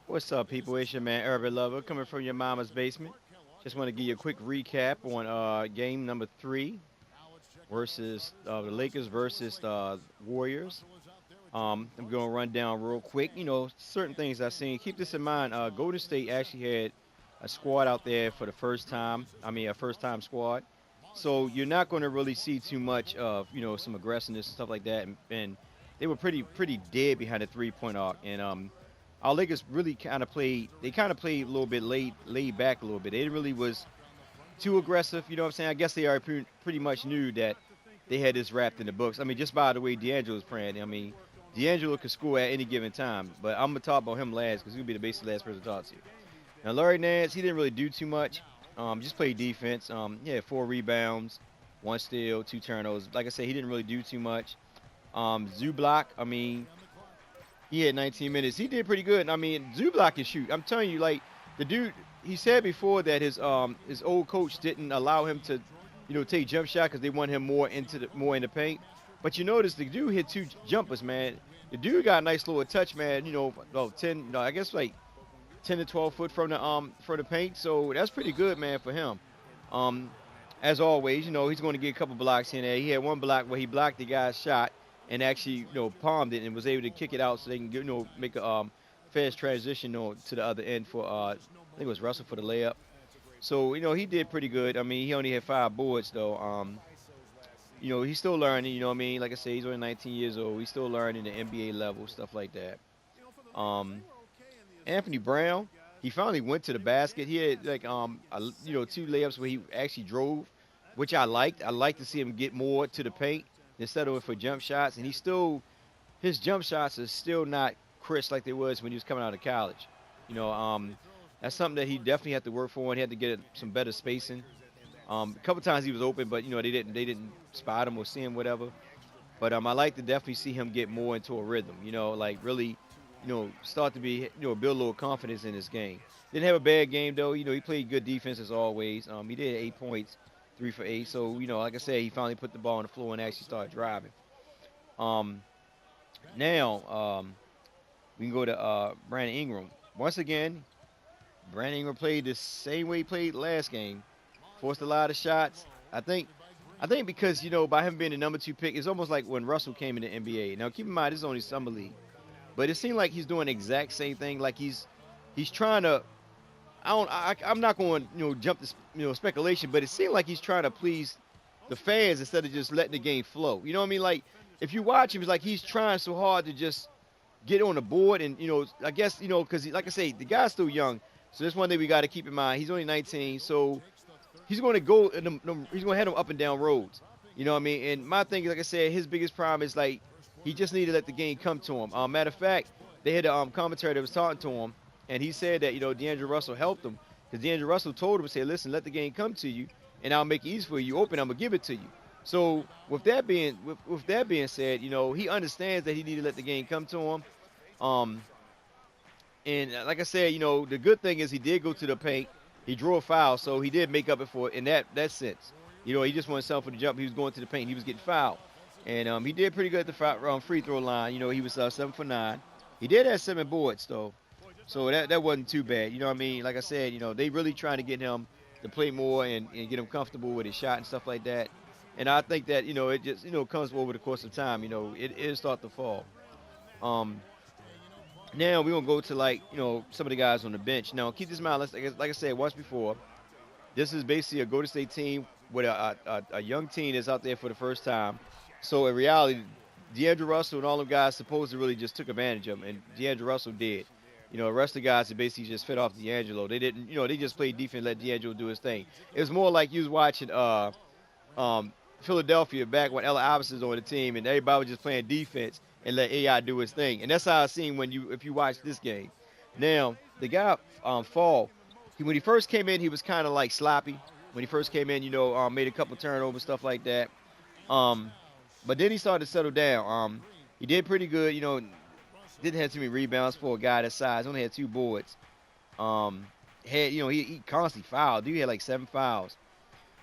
What's up, people? It's your man, Urban Lover, coming from your mama's basement. Just want to give you a quick recap on game number three versus the Lakers versus the Warriors. I'm going to run down real quick. Certain things I've seen. Keep this in mind. Golden State actually had a squad out there for the first time. I mean, a first-time squad. So you're not going to really see too much of some aggressiveness and stuff like that. And they were pretty dead behind the three-point arc. And our Lakers really kind of played. They kind of played a little bit laid back a little bit. They really was too aggressive. You know what I'm saying? I guess they are pretty much knew that they had this wrapped in the books. I mean, just by the way D'Angelo's playing. I mean, D'Angelo could score at any given time, but I'm gonna talk about him last because he'll be the basically last person to talk to. Now, Larry Nance, he didn't really do too much. Just played defense. He had 4 rebounds, 1 steal, 2 turnovers. Like I said, he didn't really do too much. Zublock, I mean, he had 19 minutes. He did pretty good. I mean, Zublock can shoot. I'm telling you, like the dude. He said before that his old coach didn't allow him to, take jump shot because they want him more in the paint. But you notice the dude hit 2 jumpers, man. The dude got a nice little touch, man. About 10, no, I guess like 10 to 12 foot from the paint. So that's pretty good, man, for him. Um, as always, he's going to get a couple blocks in there. He had one block where he blocked the guy's shot and actually, palmed it and was able to kick it out so they can make a fast transition to the other end for I think it was Russell for the layup. So he did pretty good. I mean, he only had 5 boards though. He's still learning. You know what I mean? Like I said, he's only 19 years old. He's still learning the NBA level, stuff like that. Um, Anthony Brown, he finally went to the basket. He had like 2 layups where he actually drove, which I liked. I like to see him get more to the paint instead of for jump shots. And his jump shots are still not crisp like they was when he was coming out of college. You know, that's something that he definitely had to work for, and he had to get some better spacing. A couple times he was open, but they didn't spot him or see him, whatever. But I like to definitely see him get more into a rhythm. Like really, start to be build a little confidence in his game. Didn't have a bad game though. He played good defense as always. He did 8 points, 3 for 8. So like I said, he finally put the ball on the floor and actually started driving. Um, now we can go to Brandon Ingram. Once again, Brandon Ingram played the same way he played last game. Forced a lot of shots. I think because by him being the number 2 pick, it's almost like when Russell came in the NBA. Now keep in mind this is only summer league, but it seemed like he's doing the exact same thing. Like he's trying to. I'm not going to jump to speculation, but it seemed like he's trying to please the fans instead of just letting the game flow. You know what I mean? Like if you watch him, it's like he's trying so hard to just get on the board, and I guess because like I say, the guy's still young, so that's one thing we got to keep in mind. He's only 19, so he's going to go. He's going to head them up and down roads. You know what I mean? And my thing, like I said, his biggest problem is like he just needed to let the game come to him. Matter of fact, they had a commentary that was talking to him, and he said that D'Angelo Russell helped him because D'Angelo Russell told him, "Say, listen, let the game come to you, and I'll make it easy for you. You open, I'm gonna give it to you." So with that being said, he understands that he needed to let the game come to him. Um, and like I said, the good thing is he did go to the paint. He drew a foul, so he did make up it for it in that sense. He just wanted himself for the jump. He was going to the paint. He was getting fouled. And he did pretty good at the free throw line. He was 7 for 9. He did have 7 boards, though. So that wasn't too bad. You know what I mean? Like I said, they really trying to get him to play more and get him comfortable with his shot and stuff like that. And I think that, it just, comes over the course of time. It'll start to fall. Um, Now we're gonna go to like some of the guys on the bench. Now keep this in mind. Like I said once before, this is basically a Golden State team with a young team that's out there for the first time. So in reality, D'Angelo Russell and all them guys supposed to really just took advantage of him, and D'Angelo Russell did. The rest of the guys that basically just fed off D'Angelo. They didn't, they just played defense, let D'Angelo do his thing. It was more like you was watching um, Philadelphia back when Ella Iverson was on the team, and everybody was just playing defense and let AI do his thing. And that's how I seen if you watch this game. Now the guy Fall, when he first came in, he was kind of like sloppy. When he first came in, made a couple turnovers, stuff like that. Um, but then he started to settle down. He did pretty good. Didn't have too many rebounds for a guy that size. Only had 2 boards. Um, he constantly fouled. Dude had like 7 fouls.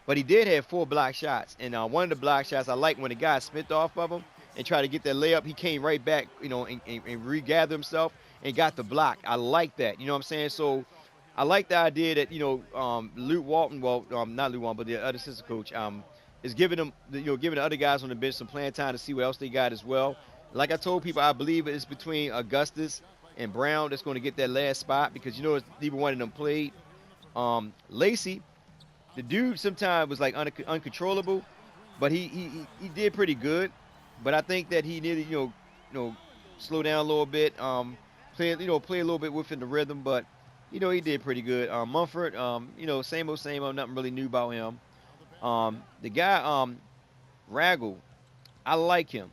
But he did have 4 block shots. And one of the block shots I like when the guy spent off of him and tried to get that layup, he came right back, and regathered himself and got the block. I like that. You know what I'm saying? So I like the idea that Luke Walton, well, not Luke Walton, but the other assistant coach, is giving them, giving the other guys on the bench some playing time to see what else they got as well. Like I told people, I believe it's between Augustus and Brown that's going to get that last spot because it's neither one of them played. Lacey, the dude sometimes was like uncontrollable, but he did pretty good. But I think that he needed slow down a little bit, play a little bit within the rhythm. But he did pretty good. Mumford, same old, nothing really new about him. The guy Raggle, I like him.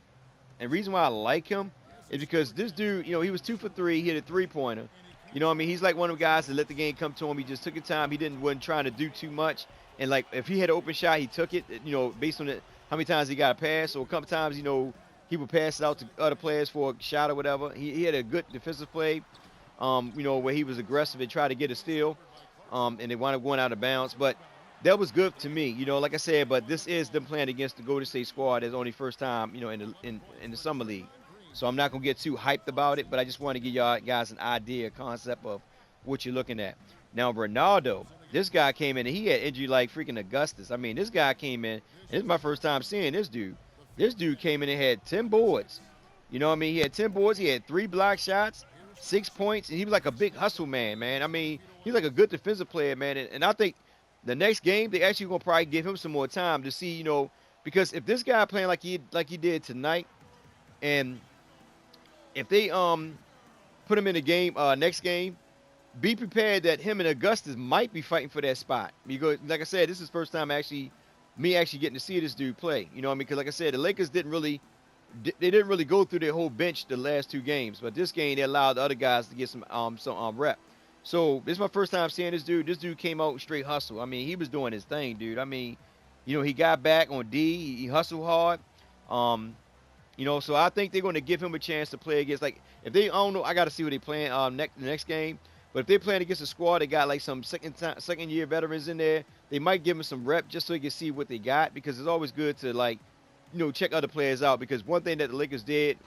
And the reason why I like him is because this dude, he was 2 for 3. He hit a 3-pointer. You know what I mean? He's like one of the guys that let the game come to him. He just took his time. He wasn't trying to do too much. And like if he had an open shot, he took it. Based on how many times he got a pass. So a couple times, he would pass it out to other players for a shot or whatever. He had a good defensive play, where he was aggressive and tried to get a steal, and they wound up going out of bounds. But that was good to me, like I said. But this is them playing against the Golden State squad. It's only first time, in the summer league. So I'm not gonna get too hyped about it. But I just want to give y'all guys an idea, a concept of what you're looking at. Now Ronaldo, this guy came in and he had injury like freaking Augustus. I mean, this guy came in. And this is my first time seeing this dude. This dude came in and had 10 boards. You know what I mean? He had 10 boards. He had 3 block shots, 6 points, and he was like a big hustle man, man. I mean, he's like a good defensive player, man. And I think the next game they actually gonna probably give him some more time to see, because if this guy playing like he did tonight, and if they put him in the game next game, be prepared that him and Augustus might be fighting for that spot. Because like I said, this is the first time me actually getting to see this dude play. You know what I mean? Because like I said, the Lakers didn't really go through their whole bench the last 2 games, but this game they allowed the other guys to get some rep. So this is my first time seeing this dude. This dude came out straight hustle. I mean, he was doing his thing, dude. I mean, he got back on D. He hustled hard. So I think they're going to give him a chance to play against. Like, if they, I don't know, I got to see what they playing the next game. But if they're playing against a squad that got like some second year veterans in there, they might give him some rep just so he can see what they got. Because it's always good to check other players out. Because one thing that the Lakers did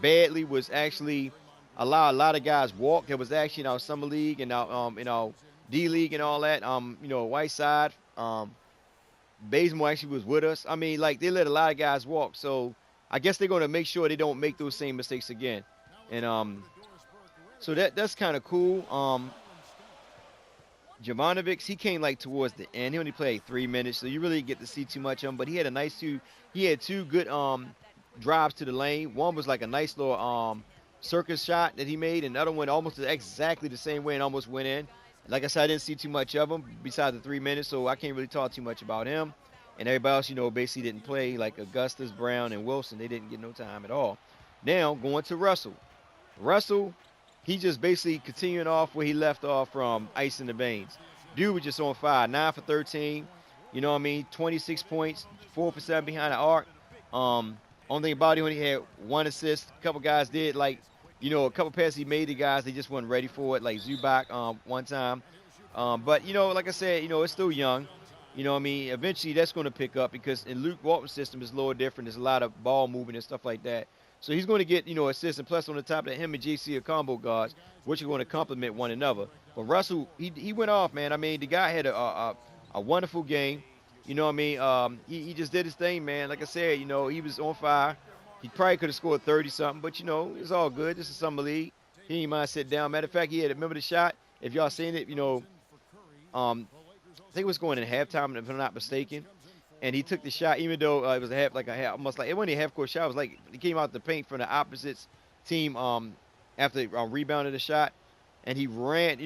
badly was actually allow a lot of guys walk. That was actually in our summer league and our D league and all that. Whiteside, Bazemore actually was with us. I mean, like they let a lot of guys walk. So I guess they're going to make sure they don't make those same mistakes again. And so that's kind of cool. Jovanovic, he came like towards the end. He only played 3 minutes, so you really get to see too much of him. But he had he had 2 good drives to the lane. One was like a nice little circus shot that he made, and the other one almost exactly the same way and almost went in. Like I said, I didn't see too much of him besides the 3 minutes, so I can't really talk too much about him. And everybody else, basically didn't play, like Augustus, Brown, and Wilson. They didn't get no time at all. Now, going to Russell. Russell, he just basically continuing off where he left off from Ice in the Veins. Dude was just on fire, 9 for 13. You know what I mean? 26 points, 4 for 7 behind the arc. Only thing about it, when he had 1 assist, a couple guys did, a couple passes he made to guys, they just weren't ready for it, like Zubac one time. But, like I said, it's still young. You know what I mean? Eventually that's going to pick up because in Luke Walton's system it's a little different. There's a lot of ball movement and stuff like that. So he's going to get, assists. And plus on the top of that, him and JC are combo guards, which are going to complement one another. But Russell, he went off, man. I mean, the guy had a wonderful game. You know what I mean? He just did his thing, man. Like I said, he was on fire. He probably could have scored 30-something, but, it's all good. This is summer league. He didn't mind sitting down. Matter of fact, remember the shot? If y'all seen it, I think it was going in halftime, if I'm not mistaken. And he took the shot, even though it was almost like it wasn't a half-court shot. It was like he came out the paint from the opposite team after rebounded the shot, and he ran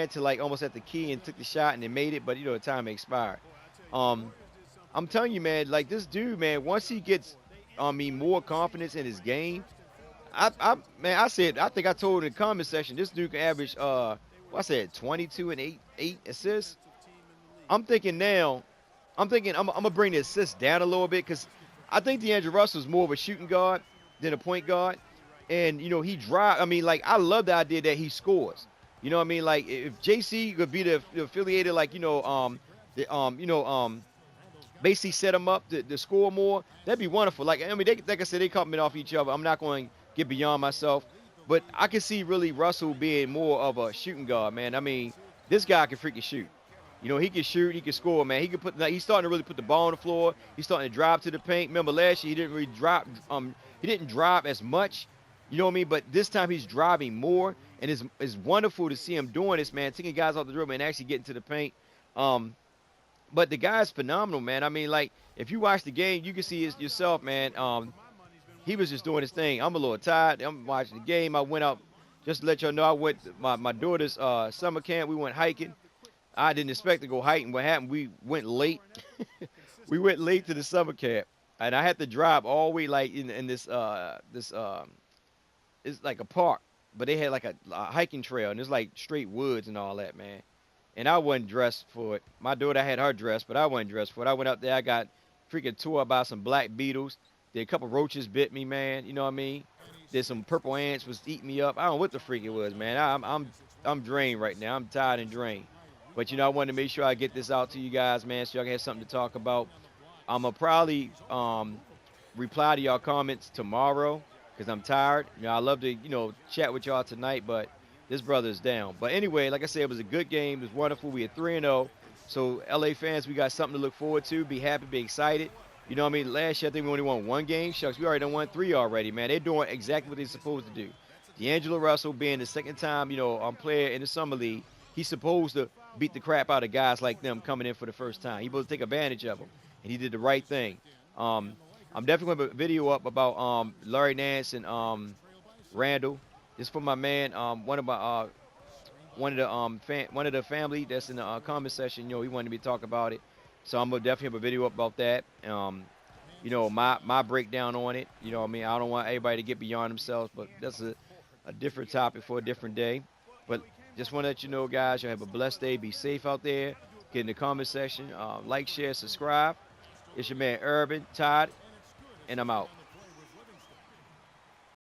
to like almost at the key and took the shot and they made it, but the time expired. I'm telling you, man, like this dude, man, once he gets, more confidence in his game, I think I told in the comment section, this dude can average, 22 and 8 assists. I'm thinking I'm gonna bring the assists down a little bit because I think DeAndre Russell is more of a shooting guard than a point guard, and he drive. I mean, like I love the idea that he scores. You know what I mean? Like if JC could be the affiliated, like basically set him up to score more, that'd be wonderful. Like I mean, like I said, they complement off each other. I'm not going to get beyond myself, But I can see really Russell being more of a shooting guard, man. I mean, this guy can freaking shoot. You know, he can shoot, he can score, man. He can put. He's starting to really put the ball on the floor. He's starting to drive to the paint. Remember last year he didn't really drop. He didn't drive as much. You know what I mean? But this time he's driving more, and it's wonderful to see him doing this, man. Taking guys off the dribble and actually getting to the paint. Um, but the guy's phenomenal, man. I mean, like if you watch the game, you can see it yourself, man. He was just doing his thing. I'm a little tired. I'm watching the game. I went out just to let y'all know. I went to my daughter's summer camp. We went hiking. I didn't expect to go hiking. What happened? We went late. We went late to the summer camp, and I had to drive all the way like in this it's like a park, but they had like a hiking trail, and it's like straight woods and all that, man. And I wasn't dressed for it. My daughter had her dress, but I wasn't dressed for it. I went up there. I got freaking tore up by some black beetles. Then a couple roaches bit me, man. You know what I mean? There's some purple ants was eating me up. I don't know what the freak it was, man. I'm drained right now. I'm tired and drained. But you know, I wanted to make sure I get this out to you guys, man, so y'all can have something to talk about. I'm gonna probably reply to y'all comments tomorrow because I'm tired. You know, I love to chat with y'all tonight, but this brother's down. But anyway, like I said, it was a good game. It was wonderful. We had 3-0. So LA fans, we got something to look forward to. Be happy, be excited. You know what I mean? Last year I think we only won one game. Shucks, we already done won three already, man. They're doing exactly what they're supposed to do. D'Angelo Russell being the second time, player in the summer league, he's supposed to beat the crap out of guys like them coming in for the first time. He's supposed to take advantage of them, and he did the right thing. Um, I'm definitely going to put a video up about Larry Nance and Randall. This for my man, one of the family that's in the comment section. He wanted me to talk about it, so I'm gonna definitely have a video up about that. My breakdown on it. You know what I mean? I don't want everybody to get beyond themselves, but that's a different topic for a different day. But just want to let you know, guys, you have a blessed day. Be safe out there. Get in the comment section. Like, share, subscribe. It's your man Urban Todd, and I'm out.